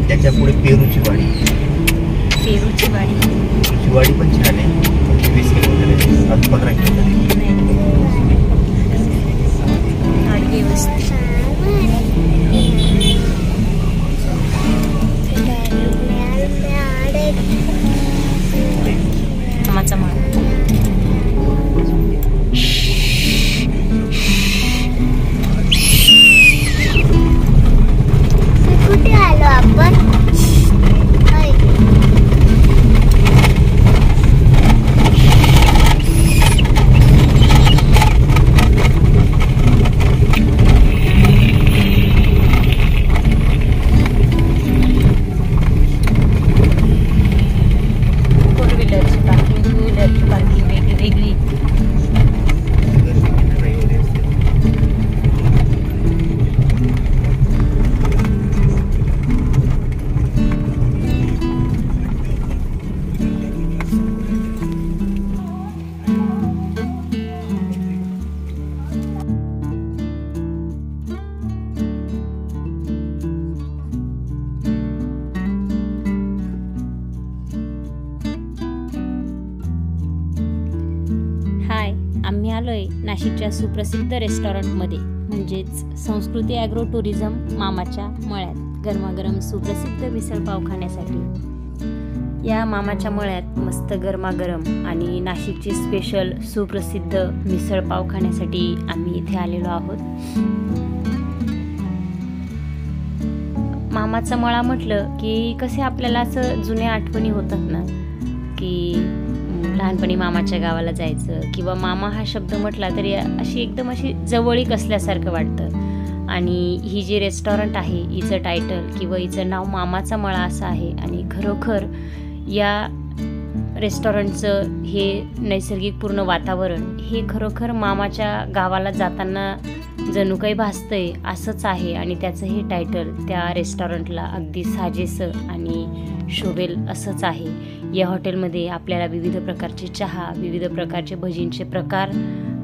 त्याच्या पुढे पेरूची वाडी. पेरूची वाडी. पेरूची वाडी पण छान आहे. 20 किलोमीटर आहे. अजून 15 किलोमीटर आहे. आडवी वस्ती. मामाचा मळा. कुठे आलो आपण? आम्ही आलोय नाशिकच्या सुप्रसिद्ध रेस्टॉरंटमध्ये, म्हणजेच संस्कृती ॲग्रो टुरिझम मामाच्या मळ्यात गरमागरम सुप्रसिद्ध मिसळपाव खाण्यासाठी. या मामाच्या मळ्यात मस्त गरमागरम आणि नाशिकची स्पेशल सुप्रसिद्ध मिसळपाव खाण्यासाठी आम्ही इथे आलेलो आहोत. मामाचा मळा म्हटलं की कसे आपल्याला असं जुन्या आठवणी होतात ना, की लहानपणी मामाच्या गावाला जायचं, किंवा मामा हा शब्द म्हटला तरी अशी एकदम अशी जवळीक असल्यासारखं वाटतं. आणि ही जी रेस्टॉरंट आहे, हिचं टायटल किंवा हिचं नाव मामाचा मळा असं आहे. आणि खरोखर या रेस्टॉरंटचं हे नैसर्गिक पूर्ण वातावरण हे खरोखर मामाच्या गावाला जाताना जणू काही भासतंय असंच आहे. आणि त्याचं हे टायटल त्या रेस्टॉरंटला अगदी साजेसं आणि शोभेल असंच आहे. या हॉटेलमध्ये आपल्याला विविध प्रकारचे चहा, विविध प्रकारचे भजींचे प्रकार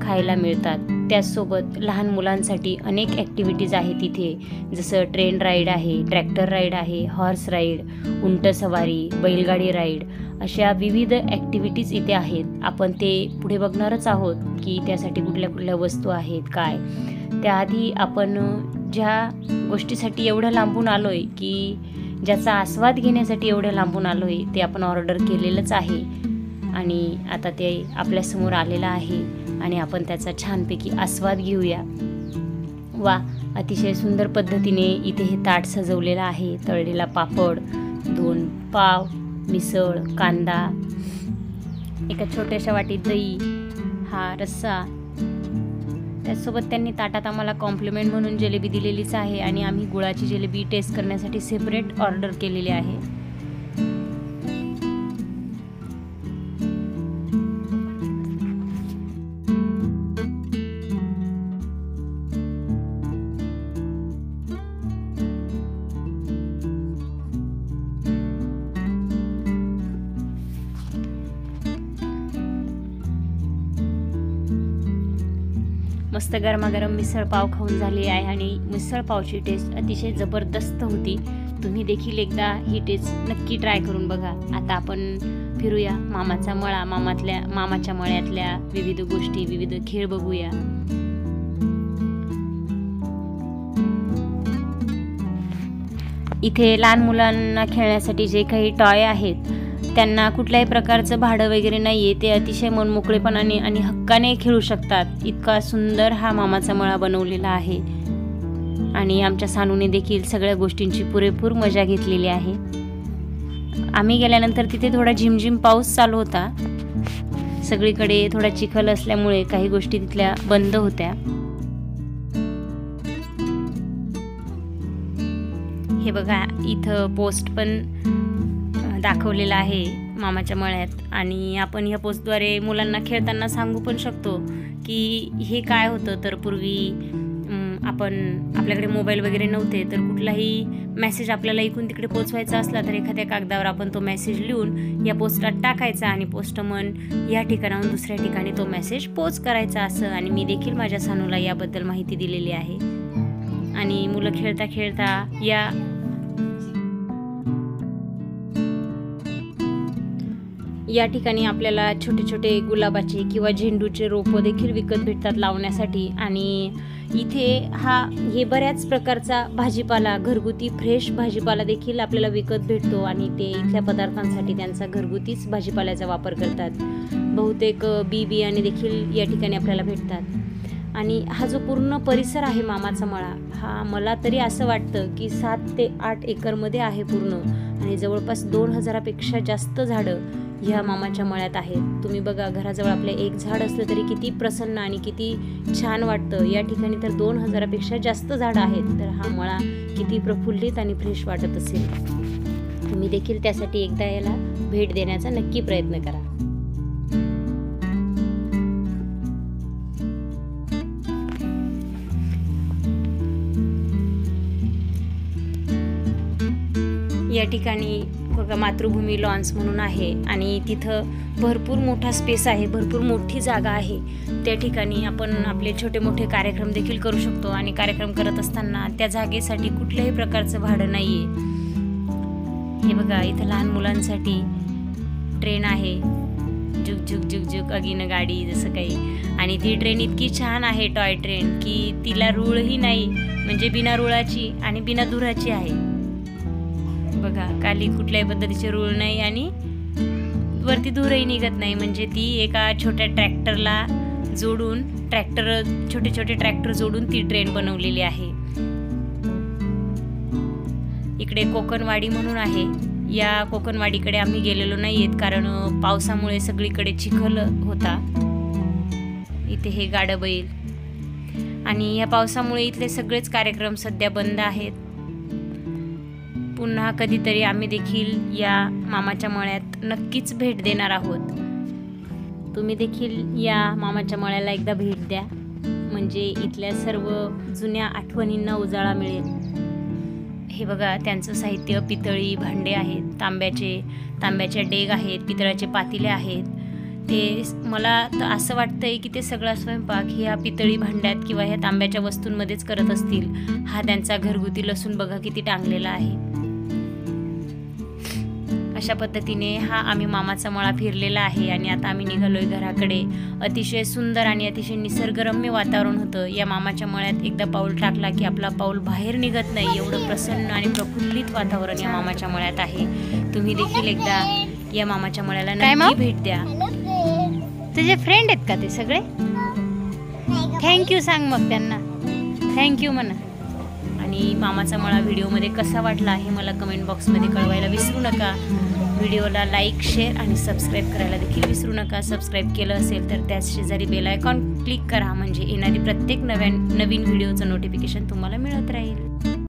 खायला मिळतात. त्याचसोबत लहान मुलांसाठी अनेक ॲक्टिव्हिटीज आहेत इथे, जसं ट्रेन राईड आहे, ट्रॅक्टर राईड आहे, हॉर्स राईड, उंटसवारी, बैलगाडी राईड, अशा विविध ॲक्टिव्हिटीज इथे आहेत. आपण ते पुढे बघणारच आहोत की त्यासाठी कुठल्या कुठल्या वस्तू आहेत काय. त्याआधी आपण ज्या गोष्टीसाठी एवढं लांबून आलो आहे, की ज्याचा आस्वाद घेण्यासाठी एवढं लांबून आलो आहे, ते आपण ऑर्डर केलेलंच आहे. आणि आता ते आपल्यासमोर आलेलं आहे आणि आपण त्याचा छानपैकी आस्वाद घेऊया. वा, अतिशय सुंदर पद्धतीने इथे हे ताट सजवलेलं आहे. तळलेला पापड, 2 पाव, मिसळ, कांदा, एका छोट्याशा वाटीत दही, हा रस्सा. त्याचसोबत त्यांनी ताटात आम्हाला कॉम्प्लिमेंट म्हणून जिलेबी दिलेलीच आहे. आणि आम्ही गुळाची जिलेबी टेस्ट करण्यासाठी सेपरेट ऑर्डर केलेली आहे. मस्त गरमागरम मिसळपाव खाऊन झाली आहे आणि मिसळपावची टेस्ट अतिशय जबरदस्त होती. तुम्ही देखील एकदा ही टेस्ट नक्की ट्राय करून बघा. आता आपण फिरूया मामाचा मळा, मामाच्या मळ्यातल्या विविध गोष्टी, विविध खेळ बघूया. इथे लहान मुलांना खेळण्यासाठी जे काही टॉय आहेत त्यांना कुठल्याही प्रकारचं भाडं वगैरे नाही आहे. ते अतिशय मनमोकळेपणाने आणि हक्काने खेळू शकतात. इतका सुंदर हा मामाचा मळा बनवलेला आहे. आणि आमच्या सानूने देखील सगळ्या गोष्टींची पुरेपूर मजा घेतलेली आहे. आम्ही गेल्यानंतर तिथे थोडा झिमझिम पाऊस चालू होता. सगळीकडे थोडा चिखल असल्यामुळे काही गोष्टी तिथल्या बंद होत्या. हे बघा, इथं पोस्ट पण दाखवलेला आहे मामाच्या मळ्यात. आणि आपण ह्या पोस्टद्वारे मुलांना खेळताना सांगू पण शकतो की हे काय होतं. तर पूर्वी आपल्याकडे मोबाईल वगैरे नव्हते, तर कुठलाही मेसेज आपल्याला इकडून तिकडे पोचवायचा असला तर एखाद्या कागदावर आपण तो मेसेज लिहून या पोस्टात टाकायचा आणि पोस्टमन या ठिकाणाहून दुसऱ्या ठिकाणी तो मेसेज पोच करायचा असं. आणि मी देखील माझ्या सानूला याबद्दल माहिती दिलेली आहे. आणि मुलं खेळता खेळता या या ठिकाणी आपल्याला छोटे छोटे गुलाबाचे किंवा झेंडूचे रोपं देखील विकत भेटतात लावण्यासाठी. आणि इथे हे बऱ्याच प्रकारचा भाजीपाला, घरगुती फ्रेश भाजीपाला देखील आपल्याला विकत भेटतो आणि ते इथल्या पदार्थांसाठी त्यांचा घरगुतीच भाजीपाल्याचा वापर करतात. बहुतेक बियाणे देखील या ठिकाणी आपल्याला भेटतात. आणि हा जो पूर्ण परिसर आहे मामाचा मळा, हा मला तरी असं वाटतं की 7 ते 8 एकरमध्ये आहे पूर्ण. आणि जवळपास 2000पेक्षा जास्त झाडं ह्या मामाच्या मळ्यात आहेत. तुम्ही बघा, घराजवळ आपल्या एक झाड असलं तरी किती प्रसन्न आणि किती छान वाटतं. या ठिकाणी तर 2000पेक्षा जास्त झाडं आहेत. तर हा मळा किती प्रफुल्लित आणि फ्रेश वाटत असेल. तुम्ही देखील त्यासाठी एकदा याला भेट देण्याचा नक्की प्रयत्न करा. या ठिकाणी बघा मातृभूमी लॉन्स म्हणून आहे आणि तिथं भरपूर मोठा स्पेस आहे, भरपूर मोठी जागा आहे. त्या ठिकाणी आपण आपले छोटे मोठे कार्यक्रम देखील करू शकतो. आणि कार्यक्रम करत असताना त्या जागेसाठी कुठल्याही प्रकारचं भाडं नाही आहे. हे बघा, इथं लहान मुलांसाठी ट्रेन आहे, जुक जुक जुक जुक अगीन गाडी जसं काही. आणि ती ट्रेन इतकी छान आहे, टॉय ट्रेन, की तिला रूळही नाही, म्हणजे बिना रुळाची आणि बिना धुराची आहे. बघा, खाली कुठल्याही पद्धतीचे रूळ नाही आणि वरती धूरही निघत नाही. म्हणजे ती एका छोट्या ट्रॅक्टरला जोडून, छोटे छोटे ट्रॅक्टर जोडून ती ट्रेन बनवलेली आहे. इकडे कोकणवाडी म्हणून आहे. या कोकणवाडीकडे आम्ही गेलेलो नाहीयेत कारण पावसामुळे सगळीकडे चिखल होता. इथे हे गाडं बैल. आणि या पावसामुळे इथले सगळेच कार्यक्रम सध्या बंद आहेत. पुन्हा कधीतरी आम्ही देखील या मामाच्या मळ्यात नक्कीच भेट देणार आहोत. तुम्ही देखील या मामाच्या मळ्याला एकदा भेट द्या, म्हणजे इथल्या सर्व जुन्या आठवणींना उजाळा मिळेल. हे बघा, त्यांचं साहित्य पितळी भांडे आहेत, तांब्याचे डेग आहेत, पितळाचे पातिले आहेत. ते मला तर असं वाटतंय की ते सगळा स्वयंपाक ह्या पितळी भांड्यात किंवा ह्या तांब्याच्या वस्तूंमध्येच करत असतील. हा त्यांचा घरगुती लसूण बघा किती टांगलेला आहे. अशा पद्धतीने हा आम्ही मामाचा मळा फिरलेला आहे. आणि आता आम्ही निघालोय घराकडे. अतिशय सुंदर आणि अतिशय निसर्गरम्य वातावरण होतं. या मामाच्या मळ्यात एकदा पाऊल टाकला की आपला पाऊल बाहेर निघत नाही, एवढं प्रसन्न आणि प्रफुल्लित वातावरण या मामाच्या मळ्यात आहे. तुम्ही देखील एकदा या मामाच्या मळ्याला नक्की भेट द्या. तुझे फ्रेंड आहेत का ते सगळे? थँक्यू सांग मग त्यांना, थँक्यू म्हणा. आणि मामाचा मळा व्हिडिओमध्ये कसा वाटला हे मला कमेंट बॉक्समध्ये कळवायला विसरू नका. व्हिडिओला लाईक, शेअर आणि सबस्क्राईब करायला देखील विसरू नका. सबस्क्राईब केलं असेल तर त्याच शेजारी बेल आयकॉन क्लिक करा, म्हणजे येणारी प्रत्येक नवीन व्हिडिओचं नोटिफिकेशन तुम्हाला मिळत राहील.